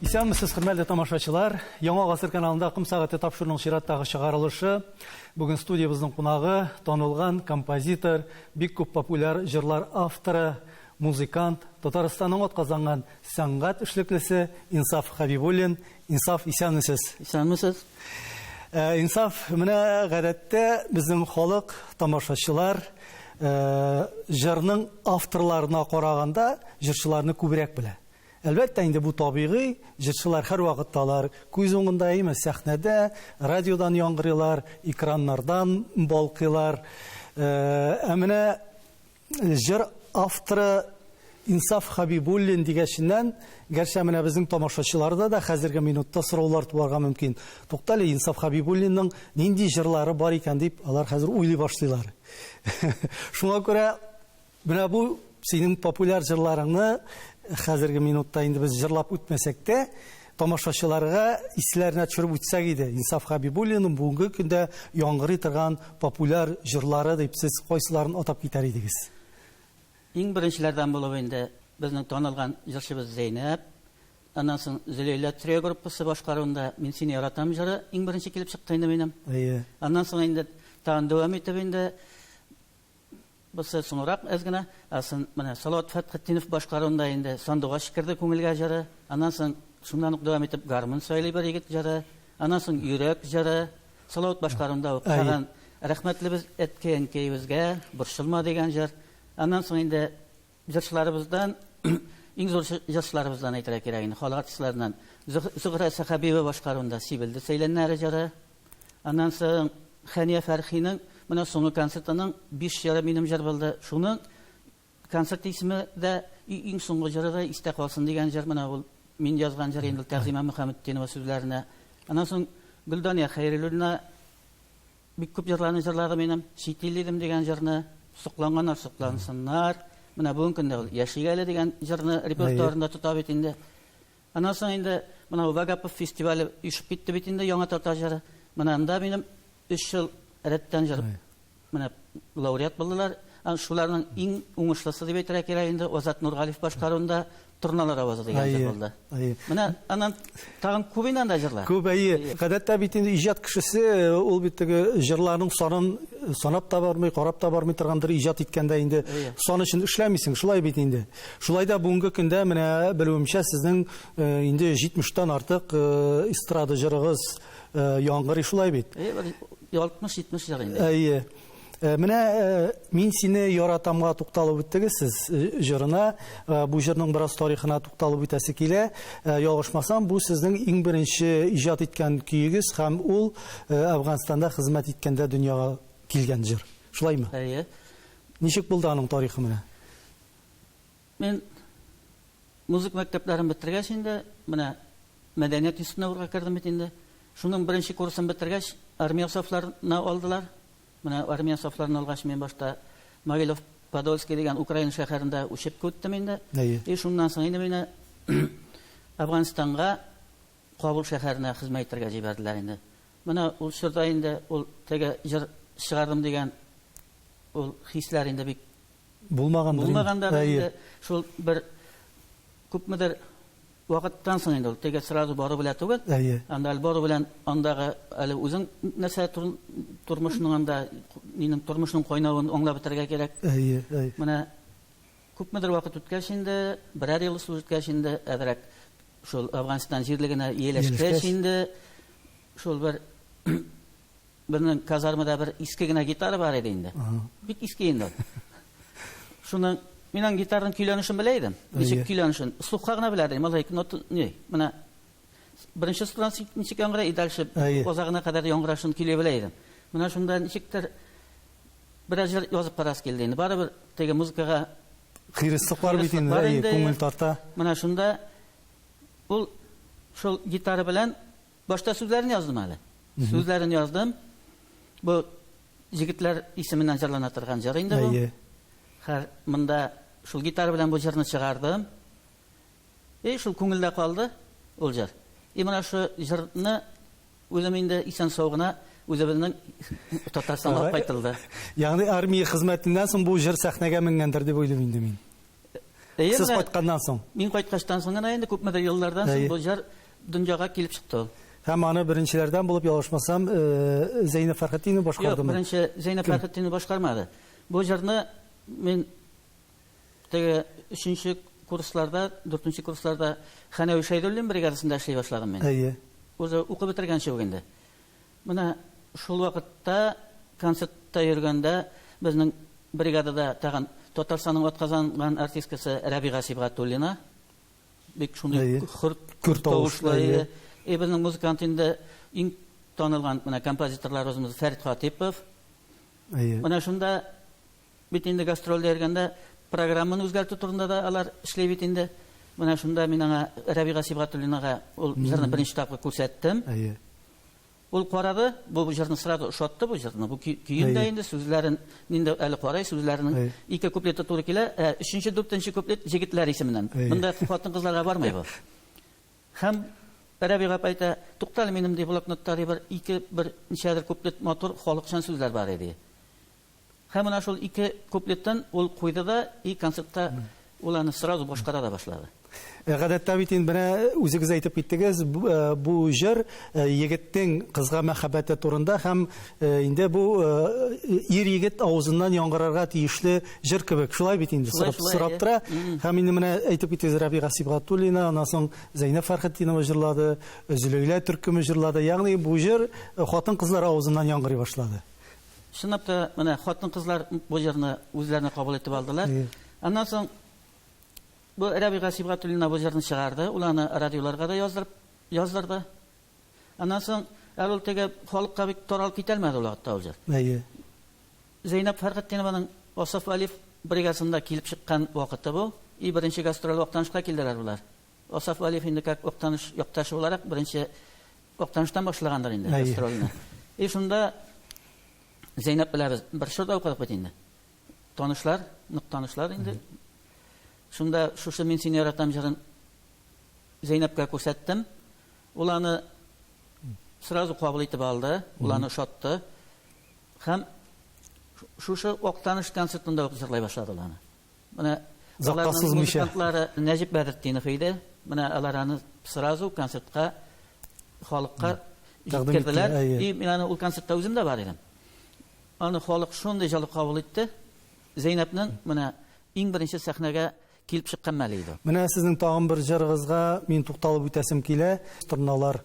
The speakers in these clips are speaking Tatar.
Исәнмесез, хөрмәтле тамашачылар. Яңа гасыр каналында Кым сәгате тапшыруның чираттагы чыгарылышы. Бүген студиябызның кунагы танылган композитор, бик күп популяр җырлар авторы, музыкант, Татарстанның атказанган сәнгать эшлеклесе Инсаф Хабибуллин. Инсаф, исәнмесез. Исәнмесез. Инсаф, менә гадәттә безнең халык, тамашачылар җырның авторларына караганда җырчыларны күбрәк белә. Әлбәттә, инде бу табигый, җырчылар һәр вакытталар күз уңында имеш, сәхнәдә, радиодан яңгырыйлар, экраннардан балкыйлар. Менә җыр авторы Инсаф Хабибуллин дигәченнән, гәрчә менә безнең тамашачыларда да хәзерге минутта сораулар туарга мөмкин. Туктале, Инсаф Хабибуллинның нинди җырлары бар икән дип, алар хәзер уйлый башлыйлар. Шуңа күрә менә бу синең популяр җырларыңны хәзерге минутта инде без җырлап үтмәсәк тә, тамашачыларга исләренә төшереп үтсәк иде. Инсаф Хабибуллинның бүгенге көндә яңгырый торган популяр җырлары дип сез кайсыларын атап китәр идегез? Иң беренчеләрдән булып инде безнең танылган җырчыбыз Зәйнәп, аннан соң Зөләйлә Трия группасы башкаруында Мин сине яратам җыры иң беренче килеп чыкты инде минем. Аннан соң инде тагын дәвам итеп инде Бұсы соңырақ әзгіна, асын менә Салават Фәтхетдинов башкаруында инде Сандуғаш кирде күңелгә җыры, аннан соң шуннан ук дәвам итеп гармун сөйләй бер егет җыры, аннан соң Йөрәк җыры, Салават башкаруында укыган рәхмәтлебез әткән кәйбезгә, борчылма дигән җыр. Аннан соң инде җырчыларыбыздан иң зур җырчыларыбыздан әйтергә кирәк инде, халык артистларыннан Зөһрә Сахабиева башкаруында Сибелде сөйләннәре җыры. Аннан соң Хәния Фәрхинең менә соңгы концертының 5 җыры минем җыр булды. Шуның концерт исеме дә иң соңгы җыры да истә калсын дигән җыр, менә ул мин язган җыр инде Тәгъзимә Мөхәммәддинова сүзләренә. Аннан соң Гөлдания Хәйруллина бик күп җырларны җырлады минем. Читилидем дигән җырны, Сукланганнар суклансыннар. Менә бүгенге көндә ул Яшигәле дигән җырны репертуарында тота бит инде. Аннан соң инде менә Вагапов фестивале ишеп китте бит инде, яңа тарта җыры. Менә анда минем 3 ел рәттән җыр менә лауреат булдылар. Шуларның иң уңышлысы дип әйтергә кирәк инде Азат Нургалиев башкаруында Торналар авазы дигән җыр булды. Менә аннан тагын күп инде җырлар. Күп, гадәттә бит инде иҗат кешесе ул бит теге җырларның санын санап та бармый, карап та бармый торгандыр, иҗат иткәндә инде сан өчен эшләмисең, шулай бит инде. Шулай да бүгенге көндә менә белүемчә сезнең инде 70 артык эстрада җырыгыз яңгырый, шулай бит. 60-70 җыр инде. Менә мин сине яратамга тукталып үттегез сез җырына, бу җырның бераз тарихына тукталып үтәсе килә. Ялгышмасам, бу сезнең иң беренче иҗат иткән көегез һәм ул Әфганстанда хезмәт иткәндә дөньяга килгән җыр. Шулаймы? Ничек булды аның тарихы менә? Мен музыка мәктәпләрен бетергәч инде, менә мәдәният институтына кирдем бит инде. Шуның беренче курсын бетергәч, армия сафларына алдылар. Менә армия сафларын алгач, мен башта Могилев Подольский дигән Украина шәһәрендә үчеп күттем инде. Шуннан соң инде мине Әфганстанга Кабул шәһәренә хезмәт итәргә җибәрделәр инде. Менә ул чорда инде ул теге җыр чыгардым дигән ул хисләр инде бик булмаганда инде шул бер күпмедер вакыттан соң инде ул теге сразу бару белән түгел. Анда бару белән андагы әле үзең нәрсә тормышның анда минем тормышның кайнавын аңлап бетергә кирәк. Менә күпмедер вакыт үткәч инде, берәр ел үткәч инде әдрәк шул Әфганстан җирлегенә иеләшкәч инде шул бернең казармада бер иске генә гитара бар иде инде. Бик иске инде. Шуның Минең гитараның көйләнешен белә идем. Ничек көйләнешен? Слухка гына белә идем. Алай менә беренче струн ничек яңгырый, и дальше озагына кадәр яңгырашын көйләй белә идем. Менә шунда ничектер бераз язып карас килде инде. Барыбер теге музыкага кырыслык бар бит инде, күңел тарта. Менә шунда ул шул гитара белән башта сүзләрен яздым әле. Сүзләрен яздым. Бу җегетләр исеменнән җырлана торган җыр инде бу. Монда шул гитара белән бу җырны чыгардым. Шул күңелдә калды ул җыр. Менә шу җырны үзем инде исән саугына үзебезнең Татарстанга кайтылды. Ягъни армия хезмәтеннән соң бу җыр сәхнәгә менгәндер дип уйлыйм инде мин. Сез кайткандан соң. Мин кайткачтан соң гына инде күпмедер еллардан соң бу җыр дөньяга килеп чыкты. Һәм аны беренчеләрдән булып ялгышмасам, Зәйнәп Фәрхетдинов башкарды. Юк, беренче Зәйнәп Фәрхетдинов башкармады. Бу җырны мин теге 3нче курсларда, 4нче курсларда Хәнәви Шәйдуллин бригадасында эшли башладым мин. Әйе. Уже укып бетергәнче үк инде. Менә шул вакытта концертта йөргәндә безнең бригадада тагын Татарстанның атказанган артисткасы Рәбига Сибгатуллина, бик шундый хур тавышлы. Безнең музыкант инде иң танылган менә композиторларыбыз Фәрит Хатипов. Менә шунда бит инде гастрольдә йөргәндә программаны үзгәртү турында да алар эшләй бит инде. Менә шунда мин аңа Рәбига Сибгатуллинага ул җырны беренче тапкыр күрсәттем. Ул карады, бу җырны сразу ошатты бу җырны. Бу көендә инде сүзләрен инде әле карай, сүзләренең ике куплеты туры килә. 3нче, 4нче куплет җегетләр исеменнән. Монда хатын-кызларга бармый бу. Һәм Рәбига әйтә, туктале минем ди блокноттары бер ничәдер куплет матур халыкчан сүзләр бар иде. Һәм менә шул ике куплеттан ул куйды да, и концертта ул аны сразу башкара да башлады. Гадәттә бит инде менә үзегез әйтеп киттегез, бу җыр егеттең кызга мәхәббәте турында һәм инде бу ир-егет авызыннан яңгырарга тиешле җыр кебек. Шулай бит инде сорап тора. Һәм инде менә әйтеп киттегез, Рәбига Сибгатуллина, аннан соң Зәйнәп Фәрхетдинова җырлады, Зөләйлә Төркеме җырлады. Ягъни бу җыр хатын-кызлар авызыннан яңгырый башлады. Чынлап та менә хатын-кызлар бу җырны үзләренә кабул итеп алдылар. Аннан соң бу Рәбига Сибгатуллина бу җырны чыгарды, ул аны радиоларга да яздырды. Аннан соң ул теге халыкка бик таралып китәлмәде ул вакытта ул җыр. Зәйнәп Фәрхетдинованың Асаф Алиф бригадасында килеп чыккан вакыты бу. И беренче гастроль вактанышка килделәр булар. Асаф Алиф инде как вактаныш якташы буларак беренче вактаныштан башлагандар инде гастрольне. И шунда Зәйнәп беләбез бер шурда укыдык бит инде. Танышлар инде. Шунда шушы мин сине яратам җырын Зәйнәпкә күрсәттем. Ул аны сразу кабул итеп алды, ул аны ошатты. Һәм шушы вактаныш концертында җырлай башлады аны. Менә Закасыз миша. Музыкантлары Нәҗип Бәдретдинов иде. Менә алар аны сразу концертка халыкка җиткерделәр. И мин аны ул концертта үзем дә бар идем. Аны халык шундый җылы кабул итте. Зәйнәпнең менә иң беренче сәхнәгә килеп чыккан мәле иде. Менә сезнең тагын бер җырыгызга мин тукталып үтәсем килә. Торналар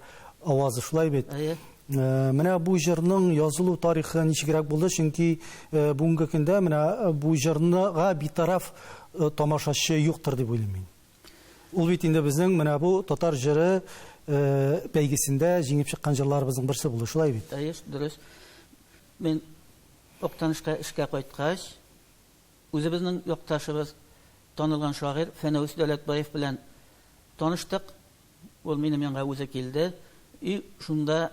авазы шулай бит. Менә бу җырның язылу тарихы ничегрәк булды? Чөнки бүгенге көндә менә бу җырныга битараф тамашачы юктыр дип уйлыйм мин. Ул бит инде безнең менә бу татар җыры бәйгесендә җиңеп чыккан җырларыбызның берсе булды, шулай бит. Дөрес. Мин Октанышка эшкә кайткач, үзебезнең якташыбыз танылган шагыйрь Фәнәүс Дәүләтбаев белән таныштык. Ул минем янга үзе килде. И шунда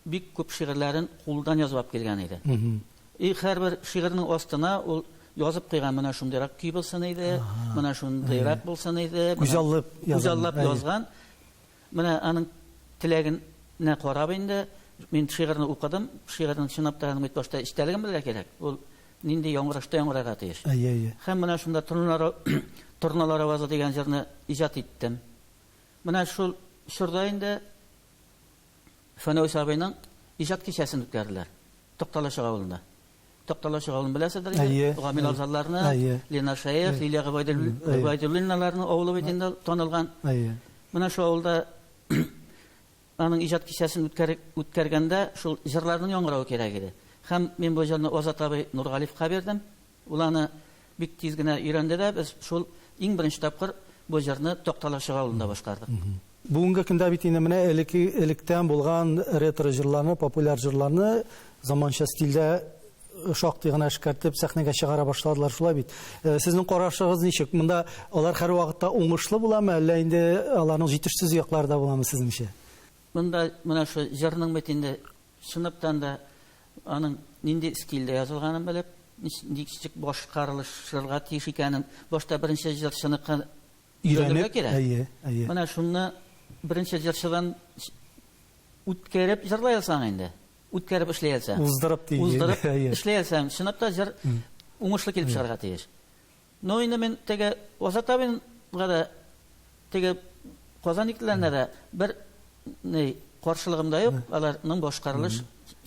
бик күп шигырьләрен кулдан язып килгән иде. И һәрбер шигырьнең астына ул язып куйган, менә шундыйрак көй булсын иде, менә шундыйрак булсын иде. Гүзәлләп язган. Менә аның теләгенә карап инде мин шигырьне укыдым. Шигырьнең чынлап та бит башта истәлеген белергә кирәк. Ул нинди яңгырашта яңгырарга тиеш. Һәм менә шунда торналар авазы дигән җырны иҗат иттем. Менә шул шурда инде Фәнәүс абыйның иҗат кичәсен үткәрделәр. Токталашы авылында. Токталашы авылын беләсездер инде. Гамил Алзалларны, Лена Шәйх, Лилия Габайдуллиналарны авылы бит инде танылган. Менә шул авылда аның иҗат кичәсен үткәргәндә шул җырларның яңгырауы кирәк иде. Һәм мин бу җырны Азат абый Нургалиевка бердем. Ул аны бик тиз генә өйрәнде дә, без шул иң беренче тапкыр бу җырны Токталашы авылында башкардык. Бүгенге көндә бит инде менә электән булган ретро җырларны, популяр җырларны заманча стильдә шактый гына эшкәртеп сәхнәгә чыгара башладылар, шулай бит. Сезнең карашыгыз ничек? Монда алар һәр вакытта уңышлы буламы, әллә инде аларның җитешсез яклары да буламы сезнеңчә? Монда менә шу җырның бит инде чынлыктан да аның нинди стильдә язылганын белеп, ничек башкарылышырга тиеш икәнен башта беренче җырчыны өйрәнергә кирәк. Менә шуны беренче җырчыдан үткәреп җырлаялсаң инде. Үткәреп эшләялсаң. Уздырып эшләялсаң, чынлап та җыр уңышлы килеп чыгарга тиеш. Но инде мен теге Азат абыйга да теге Казан икләренә дә бер каршылыгым да юк. Аларның башкарылыш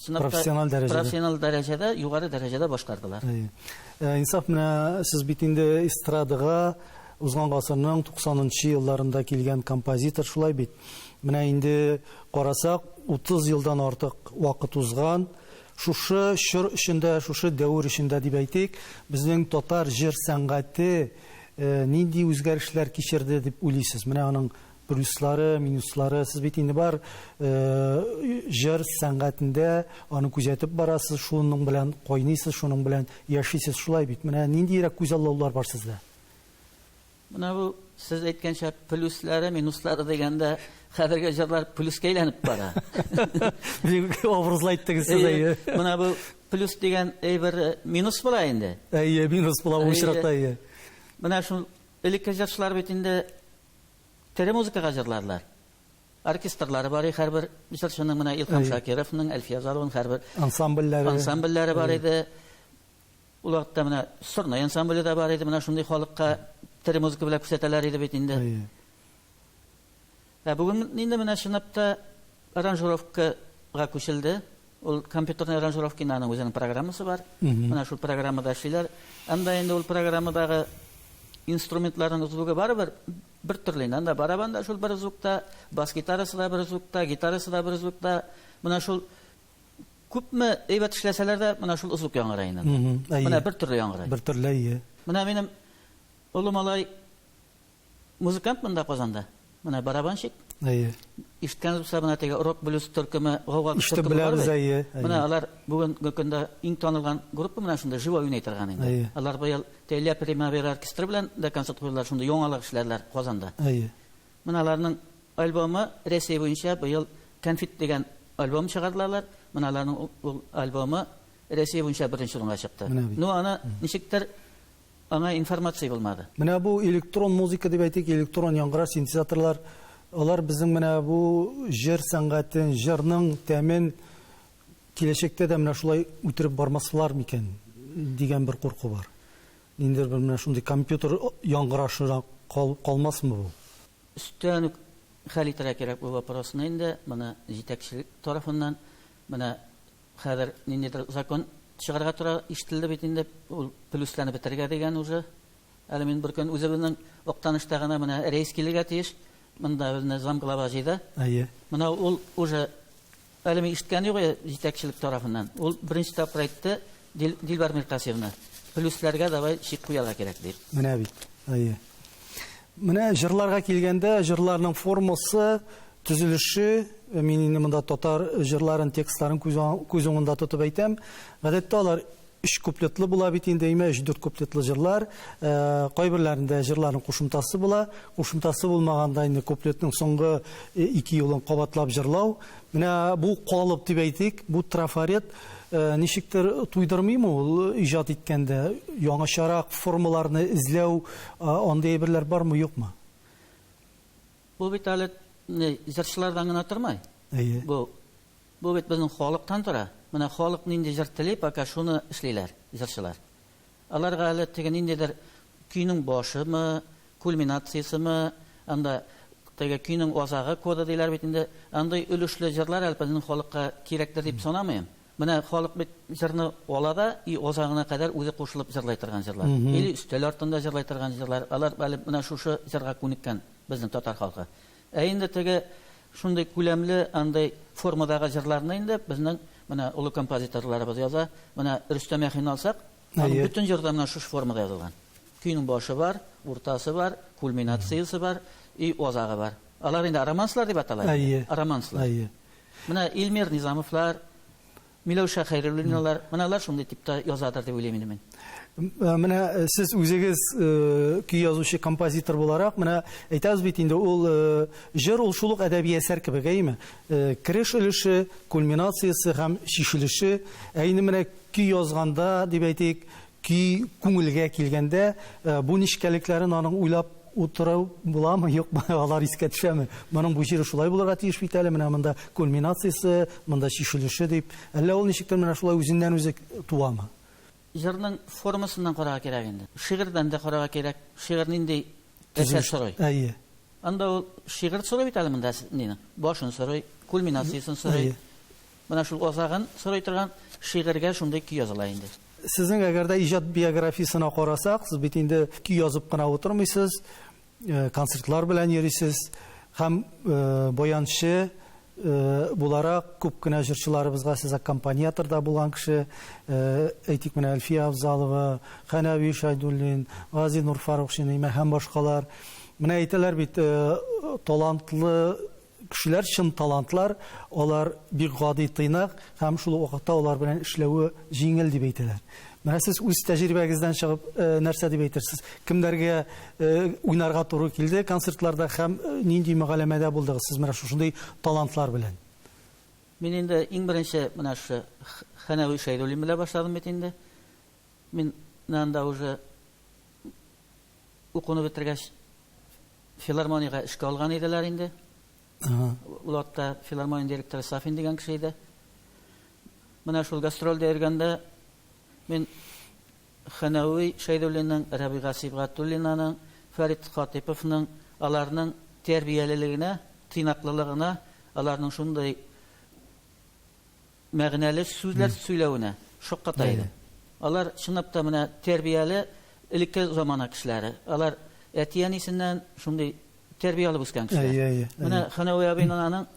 профессиональ дәрәҗәдә, югары дәрәҗәдә башкардылар. Инсаф, менә сез бит инде эстрадага узган гасырның 90-нчы елларында килгән композитор, шулай бит. Менә инде карасак, 30 елдан артык вакыт узган. Шушы чор эчендә, шушы дәвр эчендә дип әйтик, безнең татар җыр сәнгате нинди үзгәрешләр кичерде дип уйлыйсыз? Менә аның плюслары, минуслары, сез бит инде бар җыр сәнгатендә аны күзәтеп барасыз, шуның белән кайныйсыз, шуның белән яшисез, шулай бит. Менә ниндирәк күзаллаулар бар сездә? Менә бу сез әйткәнчә плюслары, минуслары дигәндә хәзерге җырлар плюска әйләнеп бара. Бик образлы әйттегез сез. Менә бу плюс дигән әйбер минус була инде. Минус була бу очракта. Менә шул элекке җырчылар бит инде тере музыкага җырларлар. Оркестрлары бар, һәрбер җырчының, менә Илһам Шакировның, Әлфия Заловның һәрбер ансамбльләре бар иде. Ул вакытта менә Сорнай ансамбле да бар иде, менә шундый халыкка тере музыка белән күрсәтәләр иде бит инде. Бүген инде менә чынлапта аранжировкага күчелде. Ул компьютерный аранжировканың аның үзенең программасы бар. Менә шул программада эшлиләр. Анда инде ул программадагы инструментларның звугы барыбер бер төрле. Анда барабан да шул бер звукта, бас гитарасы да бер звукта, гитарасы да бер звукта. Менә шул күпме әйбәт эшләсәләр дә менә шул звук яңгырый инде. Менә бер төрле яңгырый. Бер төрле. Менә минем улым малай музыкант монда Казанда. Менә барабанщик. Ишеткән булса, менә теге рок блюз төркеме, гауга төркеме. Менә алар бүгенге көндә иң танылган группа, менә шунда живой уйный торган инде. Алар быел Телия Примавера оркестры белән дә концерт куйдылар, шунда яңалык эшләрләр Казанда. Менә аларның альбомы Россия буенча быел Конфет дигән альбом чыгардылар. Менә аларның альбомы Россия буенча беренче урынга чыкты. Ну аны ничектер аңа информация булмады. Менә бу электрон музыка дип әйтик, электрон яңгыраш синтезаторлар, алар безнең менә бу җыр сәнгатен, җырның тәмен киләчәктә дә менә шулай үтереп бармаслар микән дигән бер курку бар. Инде менә шундый компьютер яңгырашына калмасмы бу? Үстән үк хәл итәргә кирәк бу вопросны инде, менә җитәкчелек тарафыннан менә хәзер ниндидер закон чыгарга туры ишетелде бит инде, ул плюсларны бетергә дигән уже. Әле мин бер көн үзебезнең вактанышта гына менә рейс килергә тиеш, монда безне замглаважида. Менә ул уже әле мин ишеткән юк җитәкчелек тарафыннан. Ул беренче тапкыр әйтте, Дилбар Миркасевна, плюсларга давай чик куярга кирәк дип. Менә бит. Менә җырларга килгәндә, җырларның формасы, төзелеше, мин инде монда татар җырларын, текстларын күз уңында тотып әйтәм. Гадәттә алар 3 куплетлы була бит инде, 4 куплетлы җырлар. Кайберләрендә җырларның кушымтасы була. Кушымтасы булмаганда инде куплетның соңгы 2 юлын кабатлап җырлау. Менә бу калып дип әйтик, бу трафарет ничектер туйдырмыймы ул иҗат иткәндә? Яңачарак формаларны эзләү, андый әйберләр бармы, юкмы? Бу бит әле җырчылардан гына тормый. Бу бит безнең халыктан тора. Менә халык нинди җыр теләп, пока шуны эшлиләр җырчылар. Аларга әле тегән ниндидер көйнең башымы, кульминациясымы, анда теге көйнең азагы коды диләр бит инде. Андай өлешле җырлар әле безнең халыкка кирәктер дип санамыйм. Менә халык бит җырны ала да, азагына кадәр үзе кушылып җырлай торган җырлар. Или өстәл артында җырлай торган җырлар. Алар әле менә шушы җырга күнеккән безнең татар халкы. Инде теге шундый күләмле, андай формадагы җырларны инде безнең менә улы композиторларыбыз яза. Менә Рөстәм Яхин алсак, бүтән җырда менә шушы формада язылган. Көйнең башы бар, уртасы бар, кульминациясе бар, и азагы бар. Алар инде романслар дип аталар. Романслар. Менә Илмир Низамовлар, Миләүшә Хәйруллинлар, менә алар шундый типта язадыр дип уйлыйм мин. Менә сез үзегез көй язучы композитор буларак, менә әйтәбез бит инде ул җыр ул шул ук әдәби әсәр кебек, әйме? Кереш өлеше, кульминациясе һәм шишелеше, әйне менә көй язганда дип әйтик, көй күңелгә килгәндә, бу нишкәлекләрен аның уйлап утыру буламы, юкмы, алар искә төшәме? Моның бу җыры шулай булырга тиеш бит әле, менә монда кульминациясе, монда шишелеше дип. Әллә ул ничектер менә шулай үзеннән үзе туамы? җырның формасыннан карарга кирәк инде. Шигырьдән дә карарга кирәк. Шигырь нинди әсәр сорый. Әйе. Анда ул шигырь сорый бит әле монда нинең. Башын сорый, кульминациясын сорый. Менә шул азагын сорый торган шигырьгә шундый көй языла инде. Сезнең әгәр дә иҗат биографиясына карасак, сез бит инде көй язып кына утырмыйсыз, концертлар белән йөрисез һәм баянчы буларак күп кенә җырчыларыбызга сез аккомпаниаторда булган кеше, әйтик менә Әлфия Абзалова, Хәнәви Шайдуллин, Гази Нурфарухшин һәм башкалар. Менә әйтәләр бит, талантлы кешеләр, чын талантлар, алар бик гади тыйнак һәм шул вакытта алар белән эшләүе җиңел дип әйтәләр. Менә сез үз тәҗрибәгездән чыгып нәрсә дип әйтерсез? Кемнәргә уйнарга туры килде концертларда һәм нинди мәгълүмәдә булдыгыз сез менә шушындый талантлар белән? Мин инде иң беренче менә шу Хәнәви Шайдуллин белән башладым бит инде. Мин анда уже укуны бетергәч филармониягә эшкә алган иделәр инде. Улатта филармония директоры Сафин дигән кеше иде. Менә шул гастрольдә йөргәндә мин Хәнәви Шайдуллинның, Рәбига Сибгатуллинаның, Фәрит Хатиповның аларның тәрбиялелегенә, тыйнаклылыгына, аларның шундый мәгънәле сүзләр сөйләвенә шакката иде. Алар чынлап та менә тәрбияле элекке замана кешеләре. Алар әтиянисеннән шундый тәрбия алып үскән кешеләр. Менә Хәнәви абыйның аның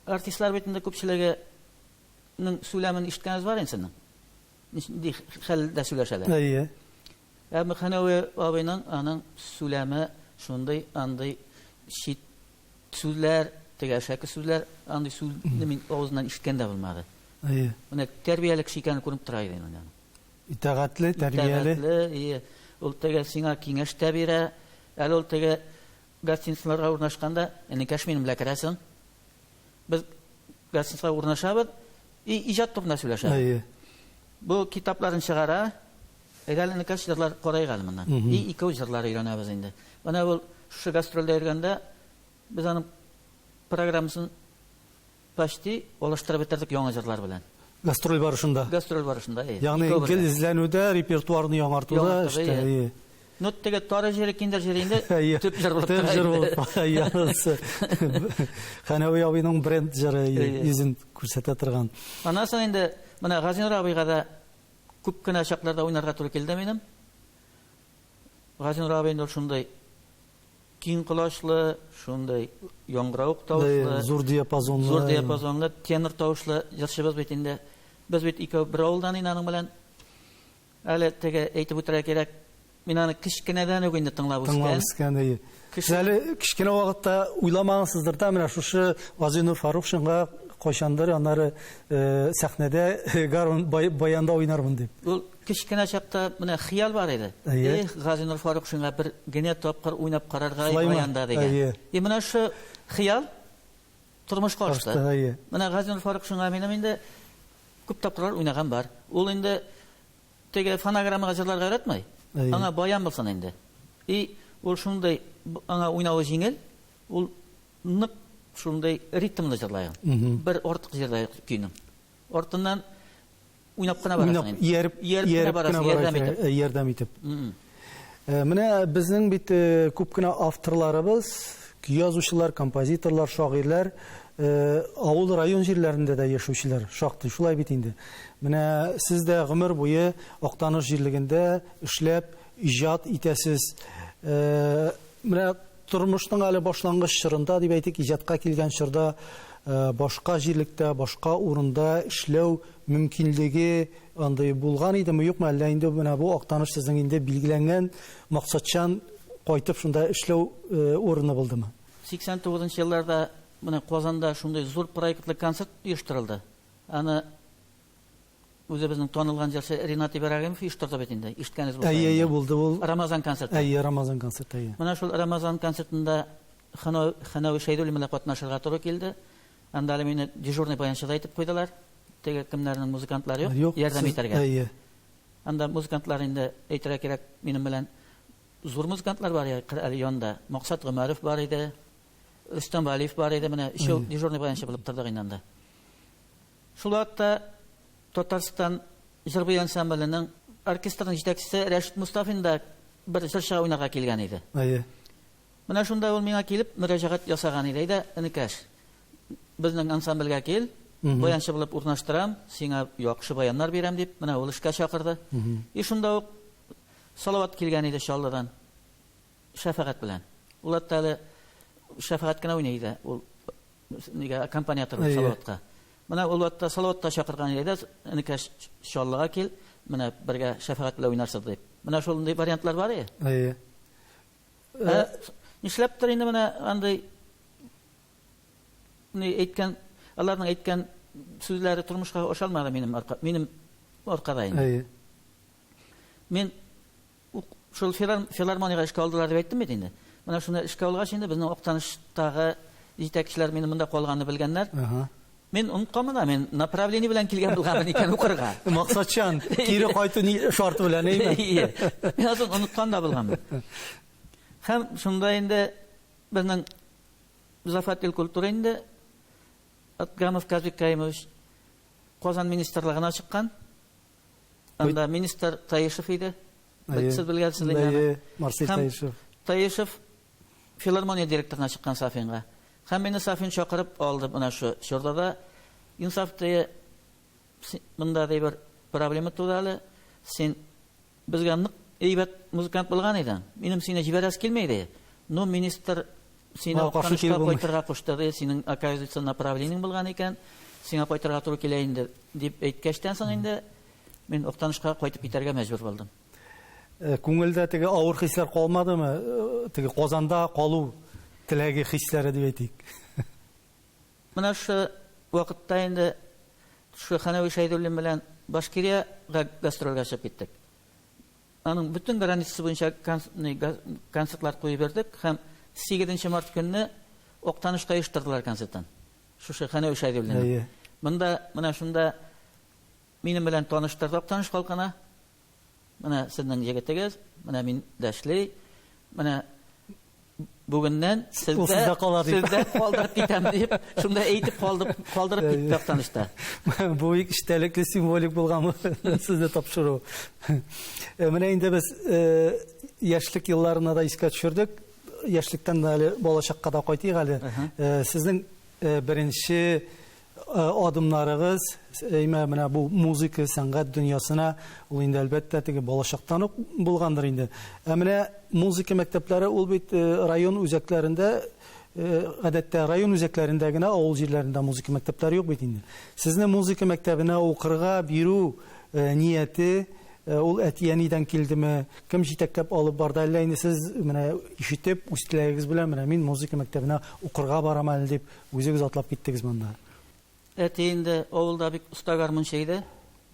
артистлар битендә күпчелегенең сөйләмен ишеткәнез бар инде сезнең. Нинди хәлдә сөйләшәләр. Әйе. Әмма Хәнәви абыйның аның сөйләме шундый андый шит сүзләр, тегәшәке сүзләр, андый сүзне мин авызыннан ишеткән дә булмады. Әйе. Менә тәрбияле кеше икәнен күреп тора иде инде. Итәгатьле, тәрбияле. Ие. Ул теге сиңа киңәш тә бирә. Әле ул теге гостиницаларга урнашканда, "Никәш минем белән керәсең?" Без гостиницага урнашабыз, иҗат турында сөйләшәбез. Әйе. Бу китапларын чыгара, әгәр никәш җырлар карайга моннан. Ике җырлар өйрәнәбез инде. Менә ул шу гастрольдә йөргәндә без аның программасын почти алыштырып бетердек яңа җырлар белән. Гастроль барышында. Гастроль барышында. Ягъни гел изләнүдә, репертуарны яңартуда, işte. Ну теге тары җире, киндер җире инде төп җыр булып тора. Төп җыр булып янысы. Хәнәви абыйның бренд җыры йөзен күрсәтә торган. Аннан соң инде менә Газинур абыйга да күп кенә чакларда уйнарга туры килде минем. Газинур абый шундый киң колачлы, шундый яңгырауык тавышлы, зур диапазонлы, тенор тавышлы җырчыбыз бит инде. Без бит икәү бер авылдан аның белән әле теге әйтеп үтәргә кирәк. Мин аны кичкенәдән үк инде тыңлап үскән. Әле кичкенә вакытта уйламагансыздыр да, менә шушы Газинур Фарухшинга кайчандыр аннары сәхнәдә гармон баянда уйнармын дип. Ул кичкенә чакта менә хыял бар иде. Газинур Фарухшинга бер генә тапкыр уйнап карарга баянда дигән. Менә шу хыял тормышка ашты. Менә Газинур Фарухшинга минем инде күп тапкырлар уйнаган бар. Ул инде теге фонограммага җырларга өйрәтмәй. Аңа баян булсын инде. Ул шундый аңа уйнавы җиңел, ул нык шундый ритмлы җырлый. Бер артык җырда көйнең. Артыннан уйнап кына барасың инде. Ярдәм итеп. Менә безнең бит күп кенә авторларыбыз, көй язучылар, композиторлар, шагыйрьләр авыл район җирләрендә дә яшәүчеләр шактый шулай бит инде. Менә сез дә гомер буе Актаныш җирлегендә эшләп иҗат итәсез. Менә тормышның әле башлангыч чорында дип әйтик, иҗатка килгән чорда башка җирлектә, башка урында эшләү мөмкинлеге андай булган идеме, юкмы, әллә инде менә бу Актаныш сезнең инде билгеләнгән максатчан кайтып шунда эшләү урыны булдымы? 89 елларда менә Казанда шундый зур проектлы концерт оештырылды. Аны үзебезнең танылган җырчы Ринат Ибрагимов оештырды бит инде. Ишеткәнез булса. Әйе, булды ул. Рамазан концерты. Әйе, Рамазан концерты. Менә шул Рамазан концертында Хәнәви Шайдуллин белән катнашырга туры килде. Анда әле мине дежурный баянчыда әйтеп куйдылар. Теге кемнәрнең музыкантлары юк, ярдәм итәргә. Әйе. Анда музыкантлар инде әйтергә кирәк, минем белән зур музыкантлар бар әле янда. Максат Гомәров бар иде. Рөстәм Валиев бар иде, менә дежурный баянчы булып тордык инде анда. Шул вакытта Татарстан җыр бый ансамблінің оркестрның җитәкчесе Рәшит Мустафин да бер җырчыга уйнарга килгән иде. Менә шунда ул миңа килеп мөрәҗәгать ясаган иде. Әйдә, энекәш, безнең ансамбльгә кил, баянчы булып урнаштырам, сиңа яхшы баяннар бирәм дип, менә ул эшкә чакырды. И шунда ук Салават килгән иде Чаллыдан. Шәфәгать белән. Ул әле Шәфәгать кенә уйный иде. Ул нигә аккомпаниатор Салаватка. Менә ул вакытта Салаватта чакырган иде, энекәш Чаллыга кил, менә бергә Шәфәгать белән уйнарсыз дип. Менә шундый вариантлар бар иде. Нишләптер инде менә андый әйткән, аларның әйткән сүзләре тормышка ашалмады минем аркада инде. Мин шул филармониягә эшкә алдылар дип әйттем бит инде. Менә шуны эшкә алгач инде безнең Актаныштагы җитәкчеләр мине монда калганны белгәннәр. Мин унытканмын, мен направление белән килгән булганмын икән укырга. Максатчан, кире кайту шарты белән, әйме? Мин азын уныткан да булганмын. Һәм шунда инде безнең Зафатил культура инде Атгамов Казбек Каимович Казан министрлыгына чыккан. Анда министр Таишев иде. Сез белгәнсез инде. Марсель Таишев. Таишев филармония директорына чыккан Сафинга. Һәм мине Сафин чакырып алды менә шу чордада. Инсафты монда да бер проблема туды. Син безгә нык әйбәт музыкант булган идең. Минем сине җибәрәс килмәйде. Но министр сине Актанышка кайтырга куштырды. Синең оказывается направлениең булган икән. Сиңа кайтырга туры килә инде дип әйткәчтән соң инде мин Актанышка кайтып китәргә мәҗбүр булдым. Күңелдә теге авыр хисләр калмадымы? Теге Казанда калу теләге хисләре дип әйтик. Менә шу вакытта инде шу Ханәви Шәйдуллин белән Башкирияга гастрольгә чыгып киттек. Аның бүтән границасы буенча концертлар куеп бердек һәм 8 март көнне Актанышка оештырдылар концертын. Шушы Ханәви Шәйдуллин. Монда менә шунда минем белән таныштырды Актаныш халкына. Менә сезнең җегетегез, менә мин дәшли, менә бүгеннән сездә калдырып китәм дип, шунда әйтеп калдырып китте Актанышта. Бу бик истәлекле символик булганмы сездә тапшыру. Менә инде без яшьлек елларына да искә төшердек. Яшьлектән дә балачакка да кайтыйк әле. Сезнең беренче адымнарыгыз менә бу музыка, сәнгать дөньясына ул инде әлбәттә теге балачактан ук булгандыр инде. Менә музыка мәктәпләре ул бит район үзәкләрендә, гадәттә район үзәкләрендә генә, авыл җирләрендә музыка мәктәпләре юк бит инде. Сезне музыка мәктәбенә укырга бирү нияте ул әтиянидән килдеме? Кем җитәкләп алып барды? Әллә инде сез менә ишетеп, үз теләгегез белән менә мин музыка мәктәбенә укырга барам әле дип үзегез атлап киттегез монда? Әти инде авылда бик уста гармунчы иде.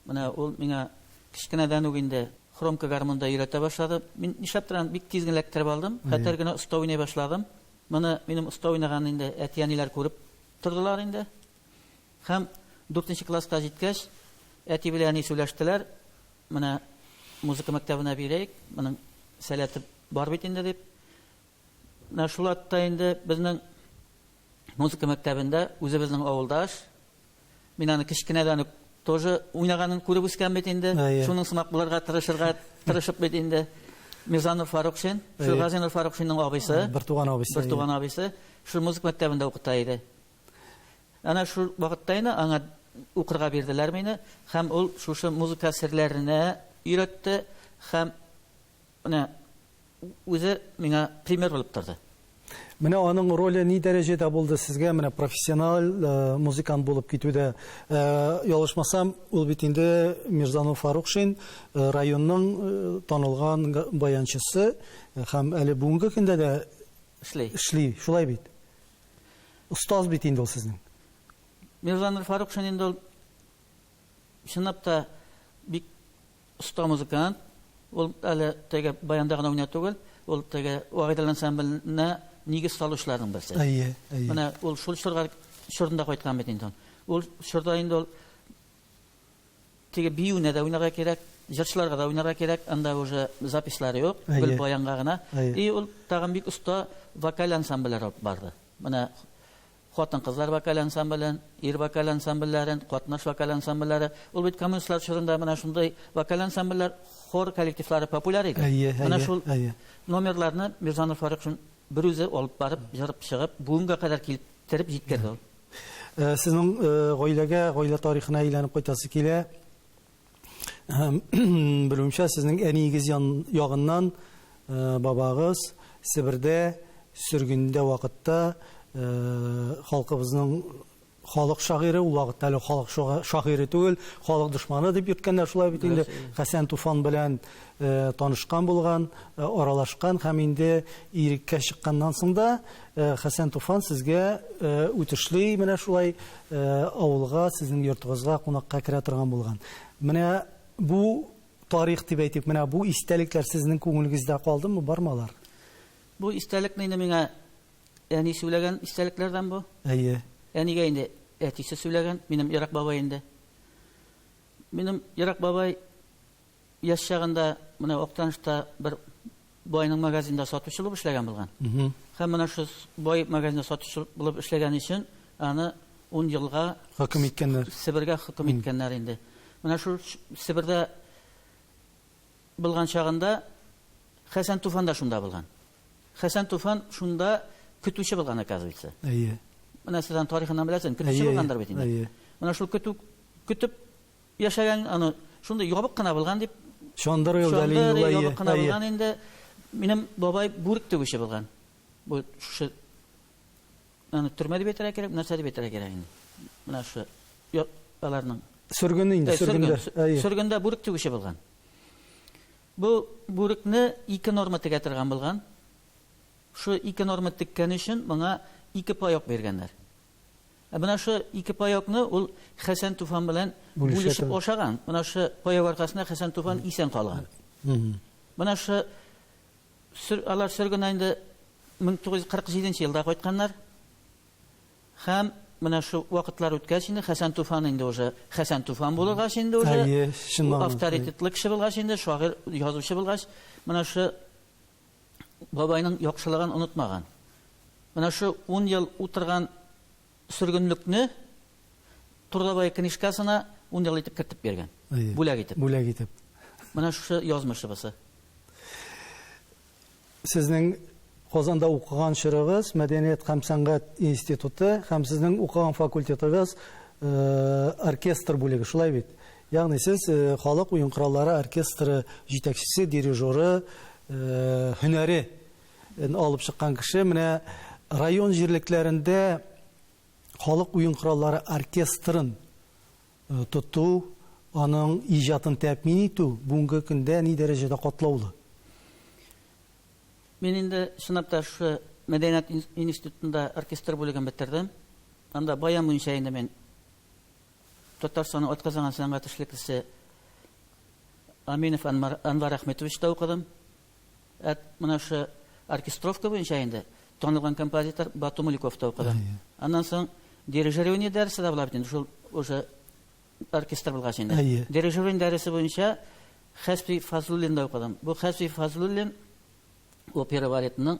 Менә ул миңа кичкенәдән үк инде хромка гармунда өйрәтә башлады. Мин нишләптер бик тиз генә эләктереп алдым. Хәтер генә уста уйный башладым. Моны минем уста уйнаган инде әтияниләр күреп тордылар инде. Һәм 4нче класска җиткәч, әти белән сөйләштеләр. Менә музыка мәктәбенә бирәйек. Моның сәләте бар бит инде дип. Менә шул атта инде безнең музыка мәктәбендә үзебезнең авылдаш мин аны кичкенәдән үк тоже уйнаганын күреп үскән бит инде. Шуның сымак булырга тырышып бит инде. Мирзанов Фарукшин, Газинов Фарукшинның абыйсы, Бертуган абыйсы, шу музыка мәктәбендә укыта иде. Ана шу вакытта инде аңа укырга бирделәр мине, һәм ул шушы музыка серләренә өйрәтте, һәм менә үзе миңа пример булып торды. Менә аның роле ни дәрәҗәдә булды сезгә, менә профессиональ музыкант булып китүдә? Ялышмасам, ул бит инде Мирзанов Фарукшин районның танылган баянчысы һәм әле бүгенге көндә дә эшли, шулай бит. Устаз бит инде ул сезнең. Мирзанов Фарукшин инде ул чынлап та бик уста музыкант. Ул әле теге баянда гына уйна түгел, ул теге Вагыйдәл ансамбленә нигез салучыларның берсе. Менә ул шул шурында кайткан бит инде. Ул шурда инде ул теге биюне дә уйнарга кирәк, җырчыларга да уйнарга кирәк, анда уже запислары юк, бер баянга гына. И ул тагын бик уста вокаль ансамбльләр барды. Менә хатын-кызлар вокаль ансамблен, ир вокаль ансамбльләрен, катнаш вокаль ансамбльләре. Ул бит коммунистлар чорында менә шундай вокаль ансамбльләр, хор коллективлары популяр иде. Менә шул номерларны Мирзанов Фарик шун бер үзе алып барып, җырып чыгып, бүгенгә кадәр килтереп җиткерде ул. Сезнең гаиләгә, гаилә тарихына әйләнеп кайтасы килә. Белүемчә, сезнең әниегез ягыннан бабагыз Себердә сөргендә вакытта халкыбызның халык шагыйре, ул вакытта әле халык шагыйре түгел, халык дошманы дип йөрткәннәр шулай бит инде. Хәсән Туфан белән танышкан булган, аралашкан һәм инде иреккә чыкканнан соң да Хәсән Туфан сезгә үтешли менә шулай авылга, сезнең йортыгызга кунакка керә торган булган. Менә бу тарих дип әйтеп, менә бу истәлекләр сезнең күңелегездә калдымы, бармалар? Бу истәлекне инде миңа әни сөйләгән истәлекләрдән бу. Әйе. Әнигә инде әтисе сөйләгән, минем Ирак бабай инде. Минем Ирак бабай яшь чагында менә Актанышта бер байның магазинында сатучы булып эшләгән булган. Һәм менә шу бай магазинда сатучы булып эшләгән өчен аны 10 елга хөкем иткәннәр. Себергә хөкем иткәннәр инде. Менә шу Себердә булган чагында Хәсән Туфан да шунда булган. Хәсән Туфан шунда көтүче булган, оказывается. Әйе. Менә сездән тарихыннан беләсең, көтүче булгандыр бит инде. Менә шул көтүп яшәгән, аны шунда ябык кына булган дип. Шондыр юлдали юлай. Ябык кына булган инде. Минем бабай бүрек тегүче булган. Бу шу аны төрмәдә бетерә кирәк, нәрсә дип бетерә кирәк инде. Менә шу аларның сөргөн инде, сөргөндә. Сөргөндә бүрек тегүче булган. Бу бүрекне 2 норма тегә торган булган. Шу 2 норма теккән өчен моңа 2 паяк бергәннәр. Менә шу 2 паякны ул Хәсән Туфан белән бүлешеп ашаган. Менә шу паяк аркасында Хәсән Туфан исән калган. Менә шу алар сөргәндә инде 1947 елда кайтканнар. Һәм менә шу вакытлар үткәч инде Хәсән Туфан инде уже Хәсән Туфан булгач инде уже авторитетлы кеше булгач инде, шагыйрь, язучы булгач, менә шу бабайның яхшылыгын онытмаган. Менә шу 10 ел утырган сөргөнлекне Турлабай книжкасына 10 ел итеп кертеп бергән. Бүләк итеп. Менә шу язмышыбыз. Сезнең Казанда укыган чорыгыз Мәдәният һәм сәнгать институты һәм сезнең укыган факультетыгыз оркестр бүлеге, шулай бит. Ягъни сез халык уен кораллары оркестры җитәкчесе, дирижеры, һөнәри алып чыккан кеше. Менә район җирлекләрендә халык уен кораллары оркестрын тоту, аның иҗатын тәэмин итү бүгенге көндә ни дәрәҗәдә катлаулы? Мин инде сынапта шу Мәдәният институтында оркестр бүлеген бетердем. Анда баян буенча инде мен Татарстанның атказанган сәнгать эшлеклесе Аминов Анвар Ахметовичта укыдым. Менә шу оркестровка буенча инде танылган композитор Бату Муликовта укыдым. Аннан соң дирижирование дәресе дә була бит инде, шул уже оркестр булгач инде. Дирижирование дәресе буенча Хәсби Фазлуллинда укыдым. Бу Хәсби Фазлуллин опера балетының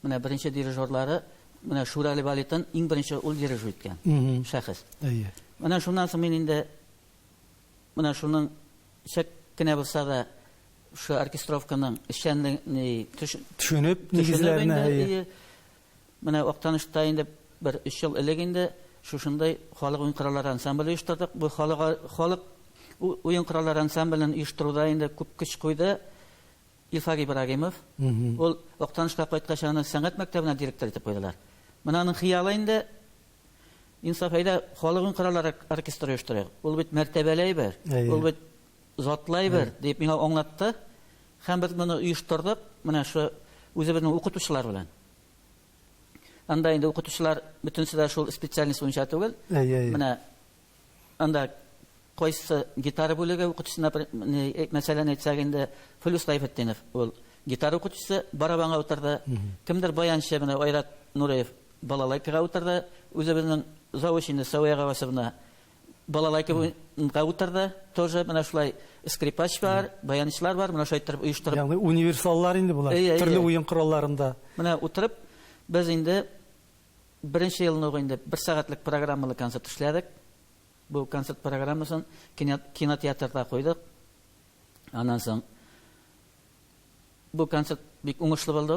менә беренче дирижерлары, менә Шурали балетын иң беренче ул дирижер иткән шәхес. Менә шуннан соң мин инде менә шуның чәк кенә булса да шу оркестровканың эшчәнлеген төшенеп, нигезләренә менә Актанышта инде бер 3 ел элек инде шушындай халык уен кораллары ансамбле оештырдык. Бу халык уен кораллары ансамблен оештыруда инде күп көч куйды Илфак Ибрагимов. Ул Актанышка кайткач аны сәнгать мәктәбенә директор итеп куйдылар. Менә аның хыялы инде инсаф әйдә халык уен кораллары оркестры оештырыйк. Ул бит мәртәбәләй бер, ул бит затлай бер дип миңа аңлатты. Һәм без моны оештырдык. Менә шу үзебезнең укытучылар белән. Анда инде укытучылар бөтенсе дә шул специальность буенча түгел. Менә анда кайсы гитара бүлеге укытучысына мәсәлән әйтсәк инде Флюс Тайфетдинов, ул гитара укытучысы, барабанга утырды. Кемдер баянчы менә Айрат Нураев балалайкага утырды. Үзебезнең заучины Савия Гавасовна балалайкага утырды. Тоже менә шулай скрипач бар, баянчылар бар, менә шулай итеп оештырып. Ягъни универсаллар инде булар, төрле уен коралларында. Менә утырып без инде birinchi yilni o'yinda 1 soatlik programmali konsert ishladik. Bu konsert programmasini kinoteatrda qo'ydik. Ondan so'ng bu konsert bek o'ngishli bo'ldi.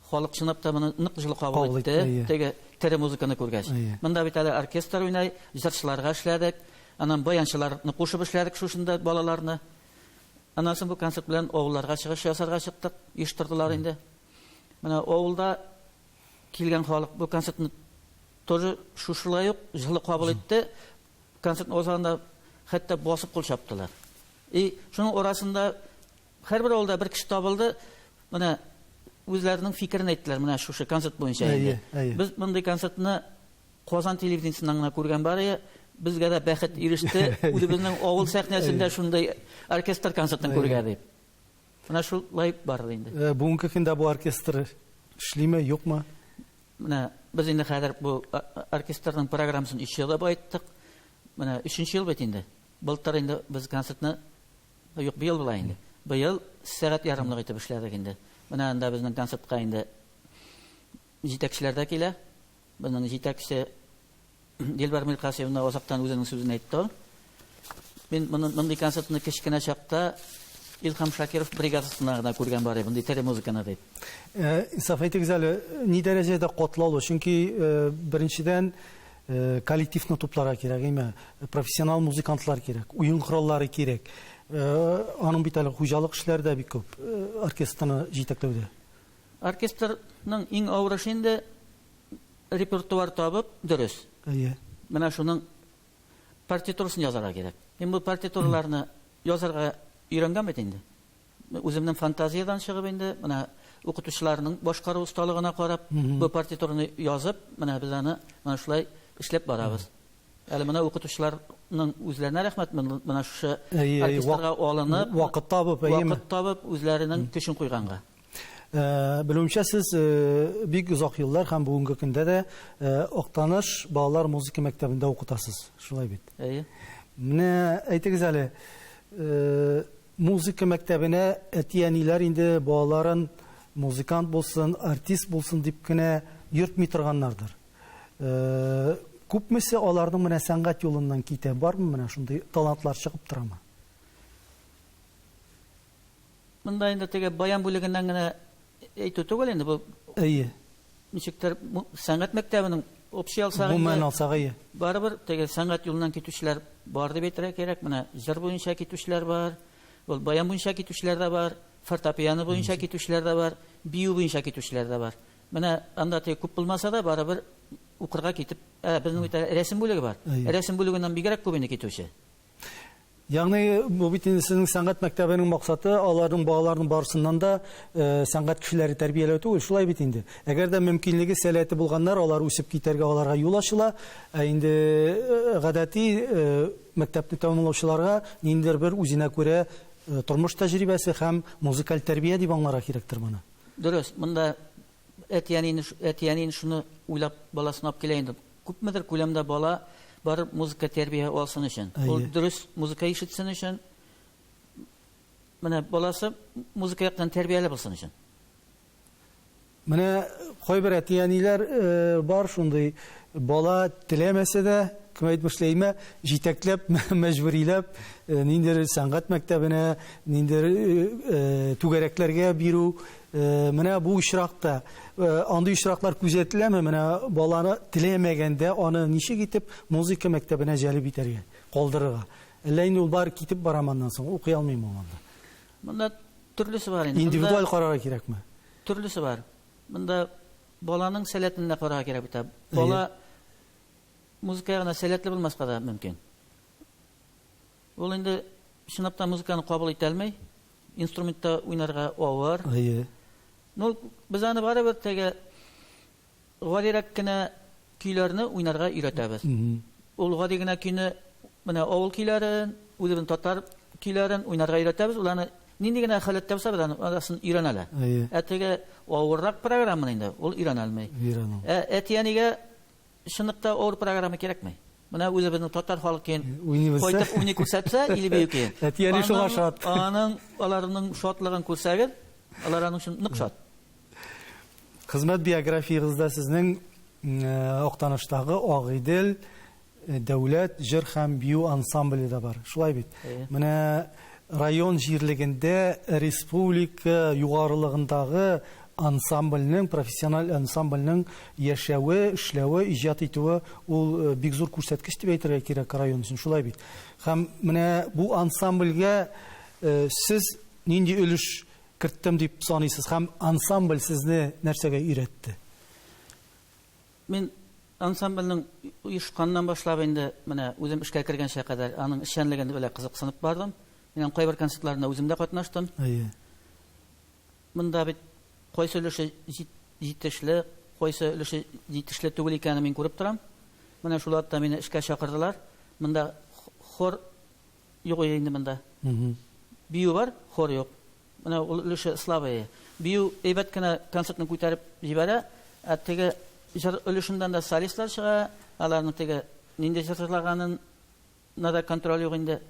Xalq chinabda buni niqjili qabul etdi. Tega tere muzikani ko'rgach. Bunda bitali orkestr o'ynay, ijrochilarga ishladik. Anan bayanchilarni qo'shib ishladik shu shunda bolalarni. Ondan so'ng bu konsert bilan o'g'illarga chiqish yasarga chiqdik. Eshittirdilar endi. Mana o'g'ilda kelgan xalq bu konsertni to'g'ri shulay yo'q, jili qabul etdi. Konsertni o'zanda hatto bosib qo'lshaptilar. Shuning orasida har bir o'g'ilda bir kishi topildi. Mana o'zlarining fikrini aytdilar mana shu konsert bo'yicha edi. Biz bunday konsertni Qozon televideniyasidan ko'rgan bari bizga da baxt erishdi. O'zimizning o'g'il sahnasida shunday orkestr konsertini ko'rgan deb. Mana shu layb bor endi. Bugungi kunda bu orkestr ishlaymi, yo'qmi? Mana biz endi hozir bu orkestrning programmasini ishida baytdik. Mana 3-yil bit endi. Bultar endi biz konsertni yo'q bu yil bilan endi. Bu yil soat yarımlik etib ishladik endi. Mana unda bizning konsertga endi yetakchilarda kelar. Bizning yetakchi Dilbar Mirqasiyevning o'zaqdan o'zining so'zini aytdi. Men bunday konsertni kichkina chaqda İlham Shakirov brigadasida ko'rgan bor edim, bunday tere muzikani deb. Insaf aytgizali, ne darajada qotlovli? Chunki birinchidan kollektivni to'plarga kerak, professional muzikantlar kerak, o'yin qurollari kerak. Onun bitali xo'jalik ishlarida bek ko'p orkestrni yetaklovda. Orkestrning eng og'ir ishi endi repertuar topib, durust. Mana shuning partiturasini yozarga kerak. Men bu partiturlarni yozarga öğrengan endi. O'zimning fantaziyadan chiqib endi mana o'qituvchilarning boshqaruv ustalig'iga qarab bu partiturani yozib, mana bizlarni mana shulay ishlab boramiz. Hali mana o'qituvchilarning o'zlariga rahmat, mana shu orkestrga olinib, vaqt topib o'zlarining kuchini qo'yganga. Bilimcha siz bek uzoq yillar ham bugungi kunda da Oqtanish bolalar muzika maktabida o'qitasiz. Shulay bit. Mana aytgizali, muzika maktabine etiyaniler indi bolaların muzikant bulsun, artist bulsun dipkine yurtmay turganlardır. Ko'pmisi onlarning mana san'at yo'lidan ketib bormi? Mana shunday talantlar chiqib turami? Bunda endi tega bayan bo'ligidan gina aytib o'tib endi bu. Nechikdir san'at maktabining ofisial sag'ini. Umuman olsaq, baribir tega san'at yo'lidan ketuvchilar bor deb aytira kerak. Mana jir bo'yicha ketuvchilar bor. Bu bayan bo'yicha ketuvchilar da bor, fortepiano bo'yicha ketuvchilar da bor, biyu bo'yicha ketuvchilar da bor. Mana anda ko'p bo'lmasa da baribir o'qirga ketib, bizning rasm bo'ligi bor. Rasm bo'ligidan bigarak ko'p endi ketuvchi. Ya'ni bu bitinizning san'at maktabining maqsadi onlarning bolalarning barisidan da san'at kishilari tarbiyalab o'tib, shulay bit endi. Agarda mumkinligi salati bo'lganlar ular o'sib ketarga ularga yo'l ochila, endi g'adatiy maktabni tamomlovchilarga nindir bir o'zina ko'ra turmush tajribasi ham muzikal tarbiya deb anglarga kerakdir buni. Durust. Bunda etiyanin shuni o'ylab bolasini olib kelaydi. Ko'pmidir ko'lamda bola bir muzika tarbiya olsin uchun, u durust muzika eshitsin uchun, mana bolasi muzika yoqdan tarbiyalab bo'lsin uchun. Mana qo'y bir etiyanilar bor shunday bola tilamasa-da kim aytmoqlaymi, jitaklab, majburiylab nindir san'at maktabine, nindir tugaraklarga biru. Mana bu ishroqda anda ishroqlar kuzatiladimi? Mana bolani tilamaganda oni nishi ketib muzika maktabine jalb etarga, qoldirga. Endi u bar ketib boramandan so'ng o'qiy olmayman onda. Bunda turlisi bor endi. Individual qaror kerakmi? Turlisi bor. Bunda bolaning salatini qaror kerak bitta. Bola muzikaga salatli bo'lmasa da mumkin. U endi sinfda muzikani qabul eta olmay, instrumentda o'ynarga o'g'ir. Bizani baribir tega g'alirakkina kuylarni o'ynarga o'rgatamiz. U g'alirakkina kuyni mana o'g'il kuylarin, o'zining totar kuylarin o'ynarga o'rgatamiz. Ularni nindigina holatda bo'lsa bilan orasini o'rganadilar. Atega o'g'irroq programma endi, u o'rganolmay. Atiyaniga shunaqta o'g'ir programma kerakmi? Mana o'zi bizni totar xalqin qo'yib o'yni ko'rsatsa, ilib yo'qin. Atiyani shunga shot. Ularning shotligini ko'rsagir, ularning shun niqshot. Xizmat biografiyangizda sizning Актаныштагы Агыйдел дәүләт җыр һәм бию ансамбле да бар. Шулай бит. Менә район җирлегендә республика югарылыгындагы ансамбльнең, профессиональ ансамбльнең яшәве, эшләве, иҗат итүе ул бик зур күрсәткеч дип әйтергә кирәк район өчен. Шулай бит. Һәм менә бу ансамбльгә сез нинди өлеш керттем дип саныйсыз һәм ансамбль сезне нәрсәгә өйрәтте? Мин ансамбльнең оешканнан башлап инде менә үзем эшкә кергәнчә кадәр аның эшчәнлегендә белә кызыксынып бардым. Мин кайбер концертларында үзем дә катнаштым. Монда бит кайсы өлеше җитешле, кайсы өлеше җитешле түгел икәнен мин күреп торам. Менә шул атта мине эшкә чакырдылар. Монда хор юк инде монда. Бию бар, хор юк. Менә ул өлеше слабый. Бию әйбәт кенә концертны күтәреп җибәрә, теге җыр өлешендән да солистлар чыга, аларның теге нинди җырлаганын нада контроль юк инде.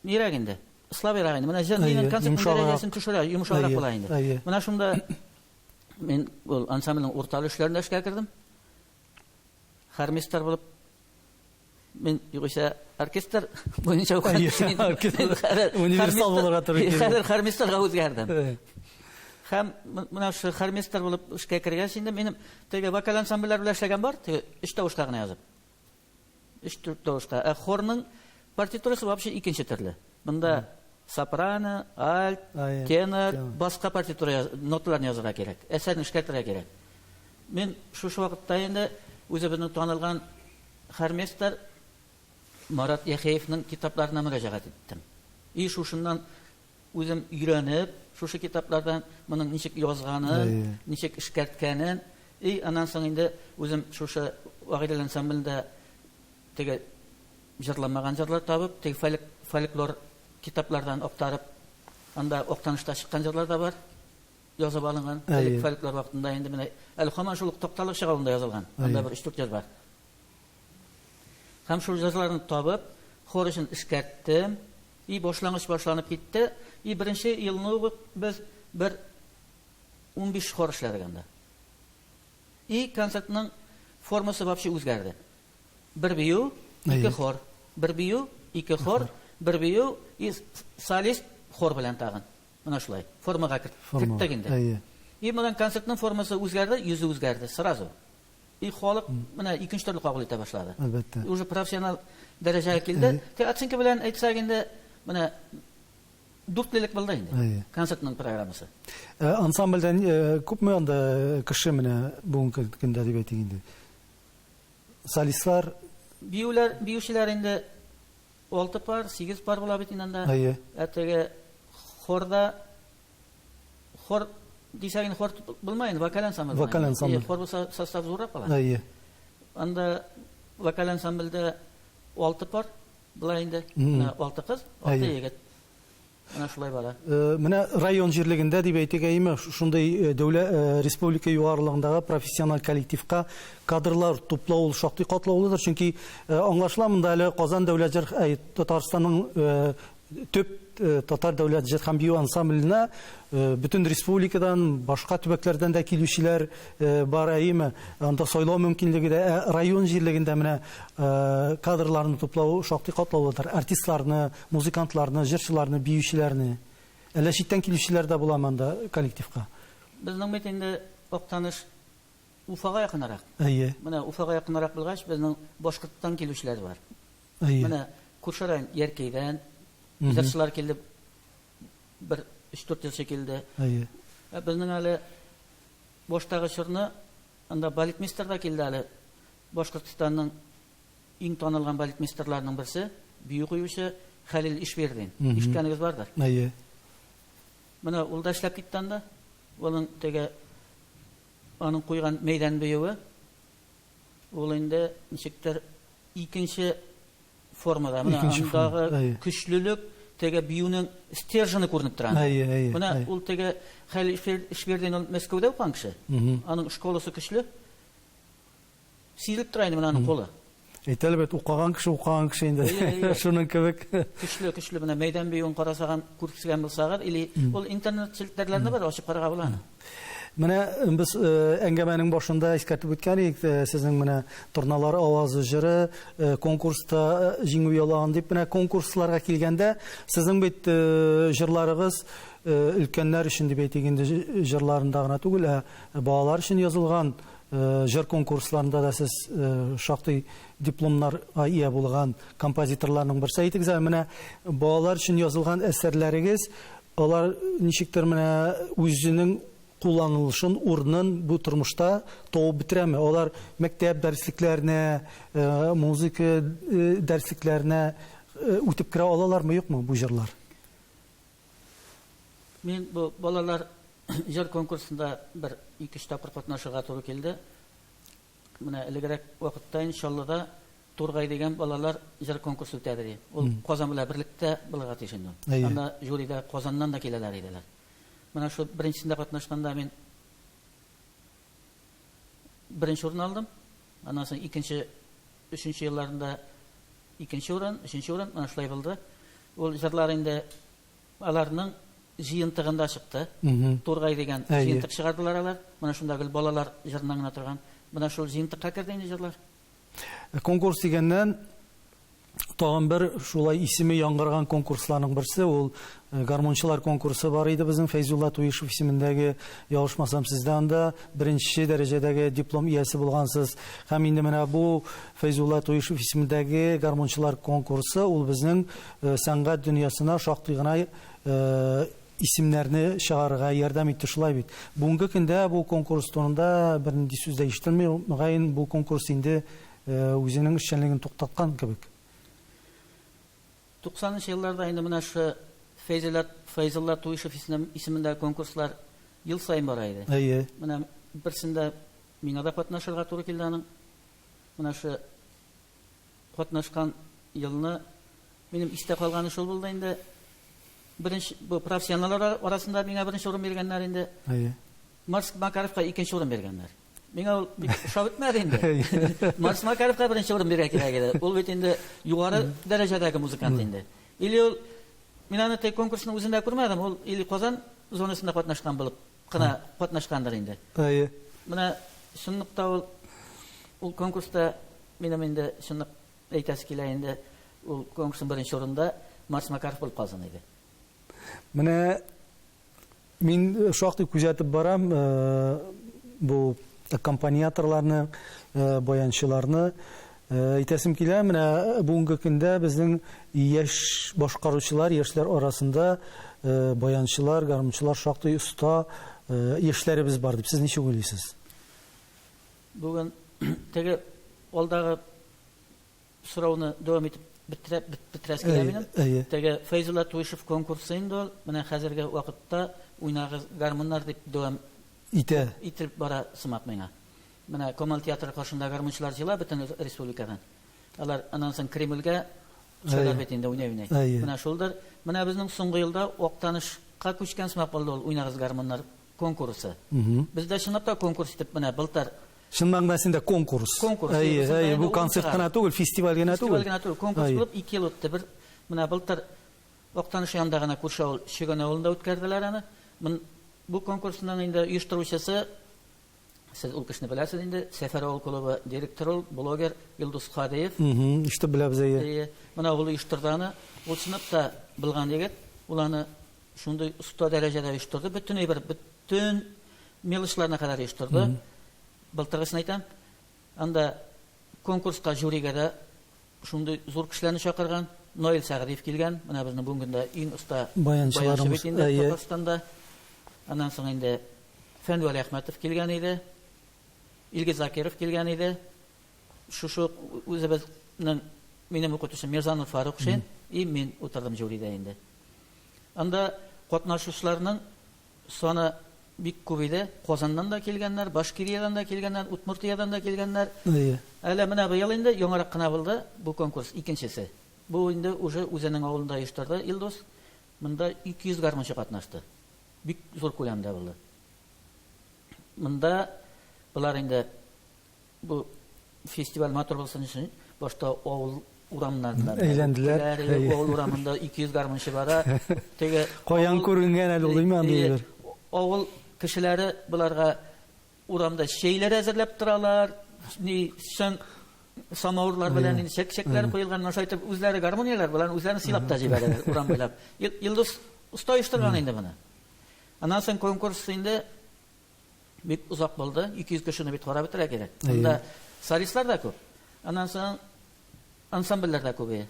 Нирәк инде? Слабыйрак инде. Менә җырның концерт дәрәҗәсен төшерә, йомшаграк була инде. Менә шунда мин ул ансамбльнең урта өлешләрендә эшкә кирдем. Хормистр булып мен югыйсә оркестр буенча универсал булырга туры килә. Хәзер хормистрга үзгәрдем. Һәм менә шу хормистр булып эшкә кергәч инде минем теге вокал ансамбльләр белән эшләгән бар, теге 3 тавышка гына язып. 3 тавышка. Хорның партитурасы вообще икенче төрле. Монда сопрано, альт, тенор, баска партитура ноталарны язырга кирәк. Әсәрне эшкәртергә кирәк. Мин шушы вакытта инде үзебезнең танылган хормистр Марат Яхеевның китапларына мөрәҗәгать иттем. Шушыннан үзем өйрәнеп, шушы китаплардан моның ничек язганын, ничек эшкәрткәнен, аннан соң инде үзем шушы Агыйдел ансамблендә теге җырламаган җырлар табып, теге фольклор китаплардан актарып, анда Актанышта чыккан җырлар да бар, язып алынган. Фольклор вакытында инде менә әле һаман шул Токталык чыгуында язылган. Анда бер 3-4 җыр бар. Һәм шул җырларны табып, хор өчен эшкәрттем. Башлангыч башланып китте. Беренче елны без бер 15 хор эшләдек анда. Концертның формасы вообще үзгәрде. Бер бию, 2 хор. Бер бию, 2 хор, бер бию, солист хор белән тагын. Менә шулай. Формага киттек инде. Моның концертның формасы үзгәрде, йөзе үзгәрде сразу. Халык менә икенче төрле кабул итә башлады. Әлбәттә. Уже профессионал дәрәҗәгә килде. Оценка белән әйтсәк инде, менә 4 лилек булды инде концертның программасы. Ансамбльдән күпме анда кеше менә бүгенге көндә дип әйтик инде. Солистлар, биючеләр инде 6 пар, 8 пар була бит инде анда. Теге хорда хор дисәген хор булмай инде, вокал ансамбль. Вокал ансамбль. Хор состав зуррак була. Анда вокал ансамбльдә 6 пар була инде. 6 кыз, 6 егет. Менә шулай бара. Менә район җирлегендә дип әйтик әйме, шундай дәүләт республика югарылыгындагы профессиональ коллективка кадрлар туплау ул шактый катлаулыдыр, чөнки аңлашыла монда әле Казан дәүләт җыр Татарстанның төп татар дәүләт җыр һәм бию ансамбленә бөтен республикадан, башка төбәкләрдән дә килүчеләр бар әйме. Анда сайлау мөмкинлеге дә район җирлегендә менә кадрларны туплау шактый катлаулыдыр. Артистларны, музыкантларны, җырчыларны, биючеләрне. Әле читтән килүчеләр дә була монда коллективка. Безнең бит инде Актаныш Уфага якынрак. Менә Уфага якынрак булгач, безнең Башкорттан килүчеләр бар. Менә күрше район Яркәйдән җырчылар килде, бер 3-4 ел шекелде. Безнең әле баштагы чорны анда балетмейстер да килде әле. Башкортстанның иң танылган балетмейстерларның берсе, бию куючы Хәлил Ишвердин. Ишкәнегез бардыр. Менә ул да эшләп китте анда. Улың теге аның куйган мәйдан биюе ул инде ничектер икенче формада. Менә андагы көчлелек теге биюнең стержены күренеп тора. Менә ул теге Хәлил Ишвердин ул Мәскәүдә укыган кеше. Аның школасы көчле. Сизелеп тора инде менә аның колы. Әлбәттә укыган кеше инде. Шуның кебек. Көчле менә мәйдан биюен карасаган, күрсәгән булсагыз, или ул интернет челтәрләрендә бар, ачып карарга була. Менә без әңгәмәнең башында искәртеп үткән идек, сезнең менә торналар авазы җыры конкурста җиңү яулаган дип, менә конкурсларга килгәндә сезнең бит җырларыгыз өлкәннәр өчен дип әйтик инде, җырларында гына түгел, балалар өчен язылган җыр конкурсларында да сез шактый дипломнарга ия булган композиторларның берсе. Әйтегез, менә балалар өчен язылган әсәрләрегез, алар ничектер менә үзенең кулланылышын, урынын бу тормышта табып бетерәме? Алар мәктәп дәреслекләренә, музыка дәреслекләренә үтеп керә алалармы, юкмы бу җырлар? Мен бу балалар җыр конкурсында бер 2-3 тапкыр катнашырга туры килде. Менә элегрәк вакытта иншаллада Тургай дигән балалар җыр конкурсы үтәде. Ул Казан белән берлектә булырга тиеш инде. Анда жюридә Казаннан да киләләр иделәр. Менә шу беренчесендә катнашканда мин беренче урын алдым. Аннан соң икенче, өченче елларында икенче урын, өченче урын, менә шулай булды. Ул җырлар инде аларның җыентыгында чыкты. Тургай дигән җыентык чыгардылар алар. Менә шунда гел балалар җырынан гына торган. Менә шул җыентыкка керде инде җырлар. Конкурс дигәннән тагын бер шулай исеме яңгырган конкурсларның берсе, ул гармончылар конкурсы бар иде безнең Фәйзулла Туишев исемендәге, ялгышмасам сездә анда беренче дәрәҗәдәге диплом иясе булгансыз. Һәм инде менә бу Фәйзулла Туишев исемендәге гармончылар конкурсы ул безнең сәнгать дөньясына шактый гына исемнәрне чыгарырга ярдәм итте, шулай бит. Бүгенге көндә бу конкурс турында бернинди сүз дә ишетелми, мөгаен бу конкурс инде үзенең эшчәнлеген туктаткан кебек. 90-нчы елларда инде менә шу Фәйзулла Туишев исемендәге конкурслар ел сайын бара иде. Менә берсендә миңа да катнашырга туры килде аның. Менә шу катнашкан елны минем истә калганы шул булды инде. Беренче бу профессионаллар арасында миңа беренче урын биргәннәр инде. Марс Макаровка икенче урын биргәннәр. Миңа ул шабыт мәдә инде. Марс Макаровка беренче урын бирә кирәк иде. Ул бит инде югары дәрәҗәдәге музыкант инде. Или ул мин аны тек конкурсның үзендә күрмәдем, ул или Казан зонасында катнашкан булып кына катнашкандыр инде. Менә шунлыкта ул конкурста минем инде шуны әйтәсе килә инде, ул конкурсның беренче урында Марс Макаров булып калган иде. Менә мин шактый күзәтеп барам бу аккомпаниаторларны, баянчыларны. Әйтәсем килә, менә бүгенге көндә безнең яшь башкаручылар, яшьләр арасында баянчылар, гармончылар шактый оста яшьләребез бар дип сез ничек уйлыйсыз? Бүген теге алдагы сорауны дәвам итеп битерәс килә минем. Теге Фәйзулла Туишев конкурсы инде ул, менә хәзерге вакытта уйнагыз гармоннар дип дәвам итеп бара сымак миңа. Менә Камал театры каршында гармончылар җыла бөтен республикадан. Алар аннан соң Кремльгә чыгар бит инде уйный. Менә шулдыр. Менә безнең соңгы елда Актанышка күчкән сымак булды ул уйнагыз гармоннар конкурсы. Бездә чынлап та конкурс итеп менә былтыр шын мәгънәсендә конкурс. Бу концерт кына түгел, фестиваль гына түгел. Конкурс булып 2 ел үтте. Бер менә былтыр Актаныш янында гына күрше авыл Шөгән авылында үткәрделәр аны. Бу конкурсның инде оештыручысы, сез ул кешене беләсез инде, Сәфәр авыл клубы директоры, блогер Илдус Хадиев. Иште беләбез әйе. Менә ул оештырданы, ул сынапта булган егет, ул аны шундый уста дәрәҗәдә оештырды, бүтән мелошларына кадәр оештырды. Былтыргысын әйтәм, анда конкурска жюригә дә шундый зур кешеләрне чакырган, Наил Сәгъдиев килгән, менә безнең бүгенгә иң уста баянчыларыбыз Татарстанда. Аннан соң инде Фәнвәли Әхмәтов килгән иде, Илгиз Закиров килгән иде. Шу үзебезнең минем укытучым Мирзанов Фарук Шин и мин утырдым жюридә инде. Анда катнашучыларның саны бик күп иде. Казаннан да килгәннәр, Башкириядан да килгәннәр, Удмуртиядан да килгәннәр. Әле менә быел инде яңарак кына булды бу конкурс икенчесе. Бу инде уже үзенең авылында оештырды Илдус. Монда 200 гармончы катнашты. Бик зур күләмдә булды. Монда булар инде бу фестиваль матур булсын өчен башта авыл урамнарында әйләнделәр. Авыл урамында 200 гармончы бара. Теге каян күренгән әле ул иман диләр. Авыл кешеләре буларга урамда шейләр әзерләп торалар, ни сөн самавырлар белән инде чәк-чәкләр куелган, шайтып үзләре гармониялар белән үзләрен сыйлап та җибәрәләр урам буйлап. Йолдыз уста оештырган инде моны. Аннан соң конкурс инде бик узак булды, 200 кешене бит карап бетерә кирәк. Монда солистлар да күп. Аннан соң ансамбльләр да күп.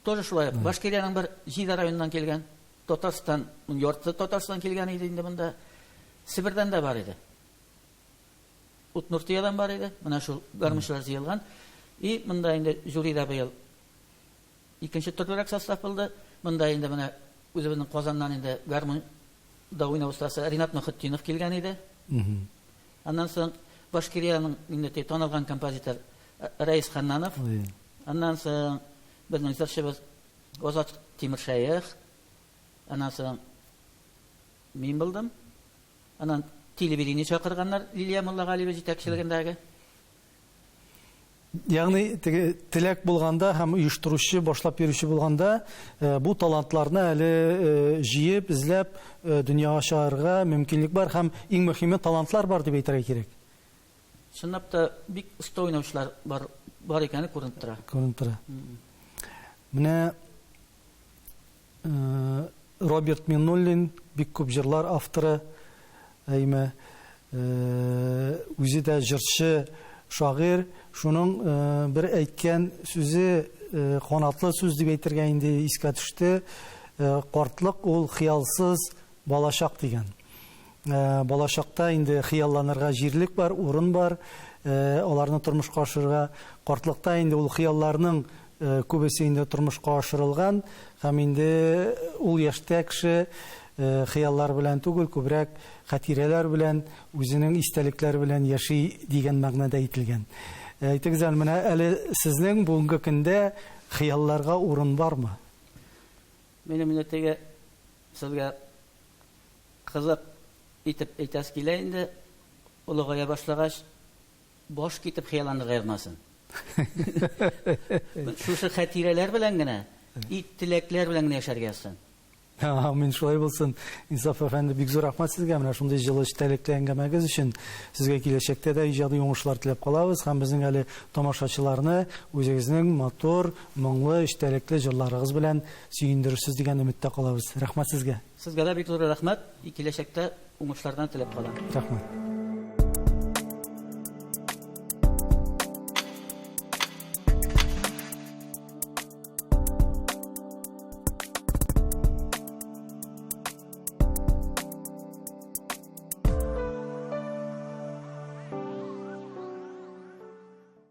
Тоже шулай. Башкирияның бер Җида районыннан килгән, Татарстан, ярты Татарстан килгән иде инде монда. Сибирдән да бар иде. Утнуртиядан бар иде. Менә шул гармончылар җыелган. И монда инде жюрида быел икенче төрлерәк состав булды. Монда инде менә үзебезнең Казаннан инде гармон да уйнау остасы Ринат Мөхетдинов килгән иде. Аннан соң Башкирияның инде танылган композитор Рәис Ханнанов. Аннан соң безнең җырчыбыз Азат Тимершәех. Аннан соң мин булдым. Аннан телевидение чакырганнар Лилия Муллагалиева җитәкчелегендәге. Ягъни теләк булганда һәм оештыручы, башлап йөрүче булганда бу талантларны әле җыеп, эзләп дөньяга чыгарырга мөмкинлек бар һәм иң мөһиме талантлар бар дип әйтергә кирәк. Чынлап та бик оста уйнаучылар бар икәне күренеп тора. Күренеп тора. Менә Роберт Миннуллин бик күп җырлар авторы, әйме үзе дә җырчы, шагыйрь, шуның бер әйткән сүзе канатлы сүз дип әйтергә инде искә төште. Картлык ул хыялсыз балачак дигән. Балачакта инде хыялланырга җирлек бар, урын бар, аларны тормышка ашырга. Картлыкта инде ул хыялларның күбесе инде тормышка ашырылган һәм инде ул яшьтә кеше хыяллар белән түгел, күбрәк хатирәләр белән, үзенең истәлекләр белән яши дигән мәгънәдә әйтелгән. Әйтегез әле, менә әле сезнең бүгенге көндә хыялларга урын бармы? Минем минутыга сезгә кызык итеп әйтәс килә инде, улыгая башлагач баш китеп хыялланырга ярмасын. Шушы хатирәләр белән генә, теләкләр белән генә яшәргә ясын. Мин шулай булсын. Инсаф әфәнде, бик зур рәхмәт сезгә менә шундый җылы эчтәлекле әңгәмәгез өчен. Сезгә киләчәктә дә иҗади уңышлар теләп калабыз һәм безнең әле тамашачыларны үзегезнең матур, моңлы, эчтәлекле җырларыгыз белән сөендерерсез дигән өметтә калабыз. Рәхмәт сезгә. Сезгә дә бик зур рәхмәт. Киләчәктә уңышлардан теләп калам. Рәхмәт.